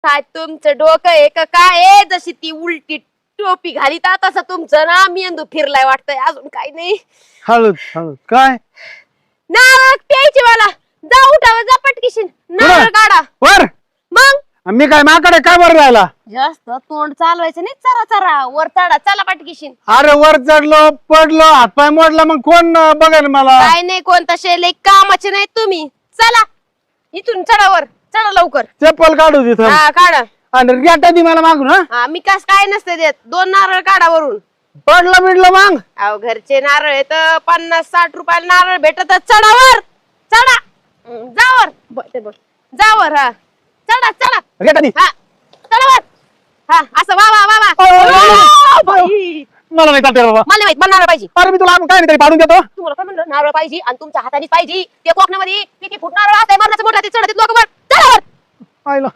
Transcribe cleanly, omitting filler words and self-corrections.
काय तुमचं डोकं आहे का काय आहे? जशी ती उलटी टोपी घालीता तसं तुमचं ना मेंदू फिरलाय वाटतंय. अजून काही नाही. हळूच हळूच काय नारळ प्यायची मला. जा उठावा जा पटकीशीन. नारळ काढा. वर मग मी काय माकडे काय वर राहिला? जास्त तोंड चालवायचं नाही. चरा चरा वर चढा. चला पटकीशीन. अरे वर चढलो पडलो हातपाय मोडला मग कोण बघेल मला? काय नाही कोणता शेल कामाचे नाही तुम्ही. चला इथून चढा वर. चढा लवकर. चप्पल काढू तिथं हा काढा. आणि रेटा दी मला मागून. हा हा मी कस काय नसते देत. 2 नारळ काढा वरून. पडलं बिडलं मग अहो घरचे नारळ आहेत 50-60 रुपयाला नारळ भेटत. चढावर चढा. जावर जावर. हा चढा चढा. रेटा दी. हा चढावर. हा असं वा वा वा वा. बाई. मला नाही चालते बाबा. मला माहित मला नारळ पाहिजे. अरे मी तुला काय नाही तरी पाडून देतो. तुम्हाला काय म्हणलं नारळ पाहिजे आणि तुमच्या हातानेच पाहिजे. ते कोकणामध्ये किती फूट नारळ असते मरणाचं मोठा ते चढत लोक वर. चढावर. आईला